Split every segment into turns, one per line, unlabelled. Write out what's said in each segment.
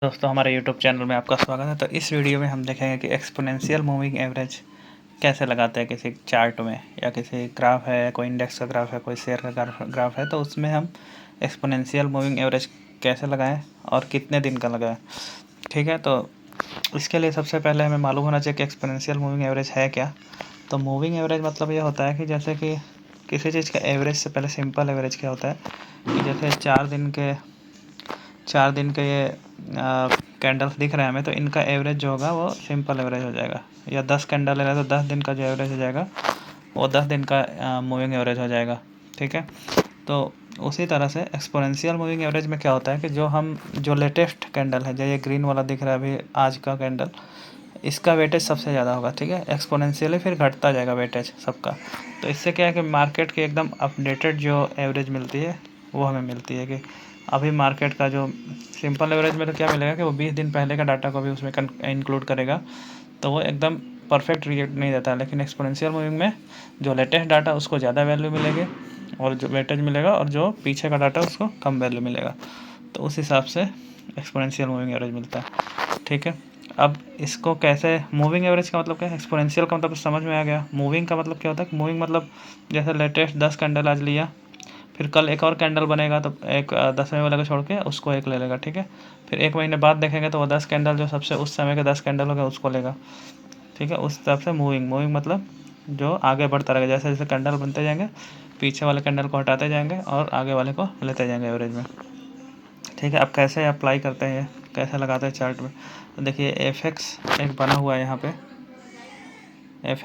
दोस्तों हमारे YouTube channel में आपका स्वागत है। तो इस वीडियो में हम देखेंगे कि एक्सपोनेंशियल मूविंग एवरेज कैसे लगाते हैं किसी चार्ट में, या किसी ग्राफ है, कोई इंडेक्स का ग्राफ है, कोई शेयर का ग्राफ है, तो उसमें हम एक्सपोनेंशियल मूविंग एवरेज कैसे लगाएं और कितने दिन का लगाएं। ठीक है, तो इसके लिए सबसे पहले हमें मालूम होना चाहिए कि एक्सपोनेंशियल मूविंग एवरेज है क्या। तो मूविंग एवरेज मतलब ये होता है कि जैसे कि किसी चीज़ का एवरेज से पहले सिंपल एवरेज क्या होता है कि जैसे 4 दिन के ये कैंडल्स दिख रहे हैं हमें, तो इनका एवरेज जो होगा वो सिंपल एवरेज हो जाएगा। या 10 कैंडल ले रहे हैं तो 10 दिन का जो एवरेज हो जाएगा वो 10 दिन का मूविंग एवरेज हो जाएगा। ठीक है, तो उसी तरह से एक्सपोनेंशियल मूविंग एवरेज में क्या होता है कि जो लेटेस्ट कैंडल है, जो ये ग्रीन वाला दिख रहा है अभी आज का कैंडल, इसका वेटेज सबसे ज़्यादा होगा। ठीक है, एक्सपोनेंशियली फिर घटता जाएगा वेटेज सबका। तो इससे क्या है कि मार्केट की एकदम अपडेटेड जो एवरेज मिलती है वो हमें मिलती है कि अभी मार्केट का जो सिंपल एवरेज में तो क्या मिलेगा कि वो 20 दिन पहले का डाटा को भी उसमें इंक्लूड करेगा, तो वो एकदम परफेक्ट रिजल्ट नहीं देता। लेकिन एक्सपोनेंशियल मूविंग में जो लेटेस्ट डाटा उसको ज़्यादा वैल्यू मिलेगी और जो वेटेज मिलेगा, और जो पीछे का डाटा उसको कम वैल्यू मिलेगा। तो उस हिसाब से एक्सपोनेंशियल मूविंग एवरेज मिलता है। ठीक है, अब इसको कैसे, मूविंग एवरेज का मतलब क्या है, एक्सपोनेंशियल का मतलब समझ में आ गया। मूविंग का मतलब क्या होता है, मूविंग मतलब जैसे लेटेस्ट 10 कैंडल आज लिया, फिर कल एक और कैंडल बनेगा तो एक 10वें वाले को छोड़ के उसको एक ले लेगा। ठीक है, फिर 1 महीने बाद देखेंगे तो वो 10 कैंडल जो सबसे उस समय के 10 कैंडल हो गए उसको लेगा। ठीक है, उस हिसाब से मूविंग मतलब जो आगे बढ़ता रहेगा, जैसे जैसे कैंडल बनते जाएंगे पीछे वाले कैंडल को हटाते जाएंगे और आगे वाले को लेते जाएंगे एवरेज में। ठीक है, अब कैसे अप्लाई करते हैं, कैसे लगाते हैं चार्ट में, तो देखिए एफ एक बना हुआ है यहाँ पे एफ,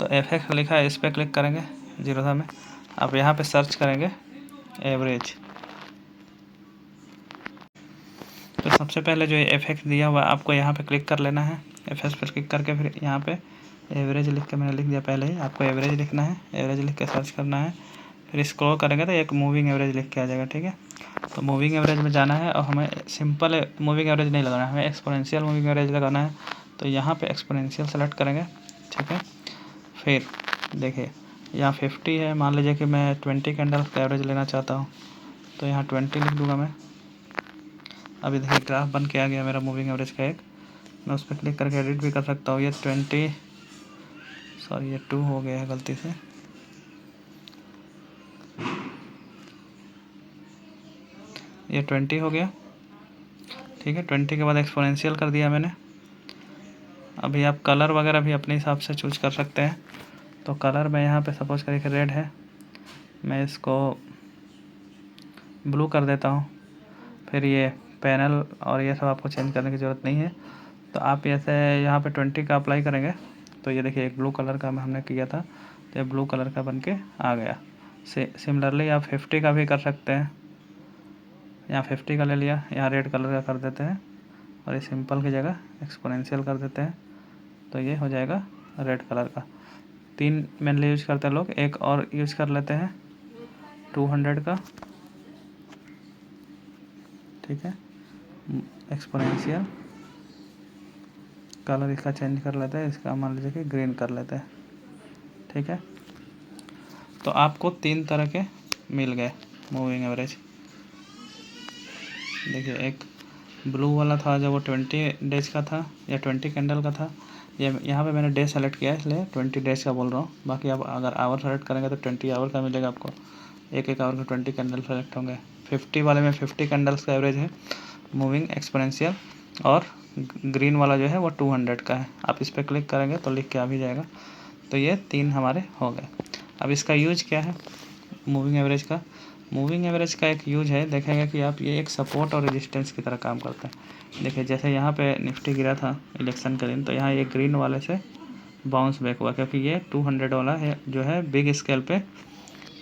तो एफ लिखा है, इस पर क्लिक करेंगे जीरो था में। अब यहाँ पे सर्च करेंगे एवरेज, तो सबसे पहले जो एफ दिया हुआ आपको यहाँ पे क्लिक कर लेना है। एफ पर क्लिक करके फिर यहाँ पे एवरेज लिख के, मैंने लिख दिया पहले ही, आपको एवरेज लिखना है, एवरेज लिख के सर्च करना है। फिर स्क्रॉल करेंगे तो एक मूविंग एवरेज लिख के आ जाएगा। ठीक है, तो मूविंग एवरेज में जाना है और हमें सिंपल मूविंग एवरेज नहीं लगाना है, हमें एक्सपोनेंशियल मूविंग एवरेज लगाना है। तो यहाँ पे एक्सपोनेंशियल सेलेक्ट करेंगे। ठीक है, फिर देखिए यहाँ 50 है, मान लीजिए कि मैं 20 कैंडल का एवरेज लेना चाहता हूँ, तो यहाँ 20 लिख दूँगा मैं। अभी देखिए ग्राफ बन के आ गया मेरा मूविंग एवरेज का एक, मैं उस पर क्लिक करके एडिट भी कर सकता हूँ। ये 2 हो गया है गलती से, ये 20 हो गया। ठीक है, 20 के बाद एक्सपोनेंशियल कर दिया मैंने। अभी आप कलर वगैरह भी अपने हिसाब से चूज कर सकते हैं। तो कलर में यहाँ पे सपोज करिए कि रेड है, मैं इसको ब्लू कर देता हूँ। फिर ये पैनल और ये सब आपको चेंज करने की ज़रूरत नहीं है। तो आप ऐसे यहाँ पे 20 का अप्लाई करेंगे तो ये देखिए एक ब्लू कलर का हमने किया था, तो ये ब्लू कलर का बन के आ गया। सिमिलरली आप 50 का भी कर सकते हैं। यहाँ 50 का ले लिया, यहाँ रेड कलर का कर देते हैं और ये सिंपल की जगह एक्सपोनेंशियल कर देते हैं, तो ये हो जाएगा रेड कलर का। 3 मेनली यूज करते हैं लोग, एक और यूज कर लेते हैं 200 का। ठीक है, एक्सपोनेंशियल कलर इसका चेंज कर लेते हैं, इसका मान लीजिए कि ग्रीन कर लेते हैं। ठीक है, तो आपको 3 तरह के मिल गए मूविंग एवरेज। देखिए एक ब्लू वाला था जब वो 20 डेज का था या 20 कैंडल का था, ये यहाँ पे मैंने डे सेलेक्ट किया है इसलिए 20 डेज का बोल रहा हूँ। बाकी आप अगर आवर सेलेक्ट करेंगे तो 20 आवर का मिलेगा आपको, एक आवर का 20 कैंडल सेलेक्ट होंगे। 50 वाले में 50 कैंडल्स का एवरेज है मूविंग एक्सपोनेंशियल, और ग्रीन वाला जो है वो 200 का है। आप इस पर क्लिक करेंगे तो लिख के आ भी जाएगा। तो ये 3 हमारे हो गए। अब इसका यूज क्या है मूविंग एवरेज का, मूविंग एवरेज का एक यूज है, देखेंगे कि आप ये एक सपोर्ट और रेजिस्टेंस की तरह काम करता है। देखिए जैसे यहाँ पे निफ्टी गिरा था इलेक्शन के दिन, तो यहाँ ये ग्रीन वाले से बाउंस बैक हुआ, क्योंकि ये 200 वाला है जो है बिग स्केल पे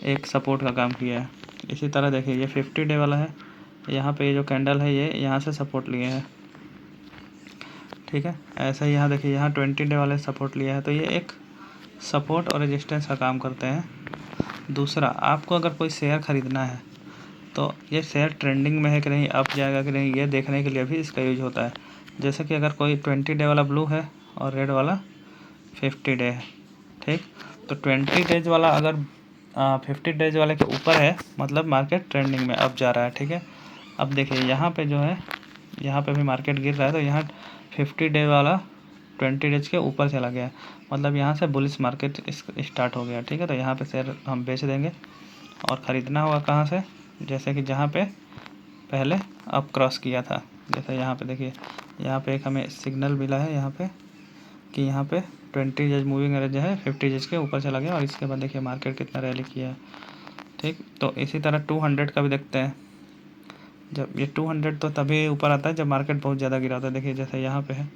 एक सपोर्ट का काम किया है। इसी तरह देखिए ये 50 डे वाला है, यहाँ पे ये जो कैंडल है ये यहाँ से सपोर्ट लिए है। ठीक है, ऐसा ही यहाँ देखिए यहाँ 20 डे वाले सपोर्ट लिया है, तो ये एक सपोर्ट और रेजिस्टेंस का काम करते हैं। दूसरा, आपको अगर कोई शेयर ख़रीदना है तो ये शेयर ट्रेंडिंग में है कि नहीं, अप जाएगा कि नहीं, ये देखने के लिए भी इसका यूज होता है। जैसे कि अगर कोई 20 डे वाला ब्लू है और रेड वाला 50 डे है, ठीक, तो 20 डेज वाला अगर 50 डेज वाले के ऊपर है मतलब मार्केट ट्रेंडिंग में अप जा रहा है। ठीक है, अब देखिए यहाँ पे जो है यहाँ पे भी मार्केट गिर रहा है, तो यहाँ 50 डे वाला 20 डेज के ऊपर चला गया, मतलब यहाँ से बुलिश मार्केट स्टार्ट हो गया। ठीक है, तो यहाँ पे शेयर हम बेच देंगे और ख़रीदना होगा कहाँ से, जैसे कि जहाँ पे पहले अप क्रॉस किया था। जैसे यहाँ पे देखिए, यहाँ पे एक हमें सिग्नल मिला है यहाँ पे कि यहाँ पे 20 डेज मूविंग एवरेज है 50 डेज के ऊपर चला गया, और इसके बाद देखिए मार्केट कितना रैली किया है। ठीक, तो इसी तरह 200 का भी देखते हैं। जब ये 200 तो तभी ऊपर आता है जब मार्केट बहुत ज़्यादा गिरा होता है। देखिए जैसे यहाँ पे है,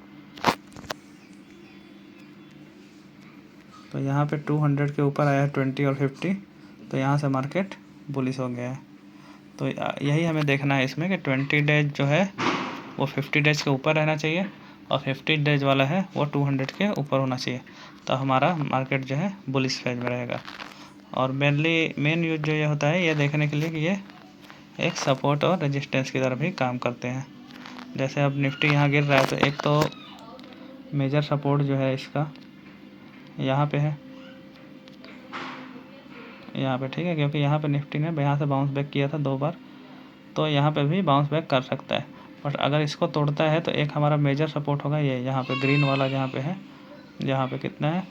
तो यहाँ पे 200 के ऊपर आया है 20 और 50, तो यहाँ से मार्केट बुलिश हो गया है। तो यही हमें देखना है इसमें कि 20 डेज जो है वो 50 डेज के ऊपर रहना चाहिए, और 50 डेज वाला है वो 200 के ऊपर होना चाहिए, तो हमारा मार्केट जो है बुलिश फेज में रहेगा। और मेन यूज जो ये होता है ये देखने के लिए कि ये एक सपोर्ट और रेजिस्टेंस की तरह भी काम करते हैं। जैसे अब निफ्टी यहाँ गिर रहा है, तो एक तो मेजर सपोर्ट जो है इसका यहाँ पे है, यहाँ पे। ठीक है, क्योंकि यहाँ पे निफ्टी ने यहाँ से बाउंस बैक किया था 2 बार, तो यहाँ पे भी बाउंस बैक कर सकता है। बट अगर इसको तोड़ता है तो एक हमारा मेजर सपोर्ट होगा ये यहाँ पे ग्रीन वाला, जहाँ पे है, जहाँ पे कितना है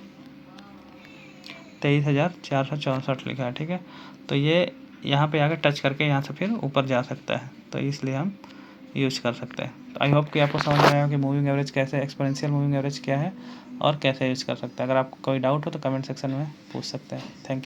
23,464 लिखा है। ठीक है, तो ये यहाँ पे आके टच करके यहाँ से फिर ऊपर जा सकता है, तो इसलिए हम यूज कर सकते हैं। तो आई होप कि आपको समझ में आया हो कि मूविंग एवरेज कैसे, एक्सपोनेंशियल मूविंग एवरेज क्या है और कैसे यूज कर सकते हैं। अगर आपको कोई डाउट हो तो कमेंट सेक्शन में पूछ सकते हैं। Thank you.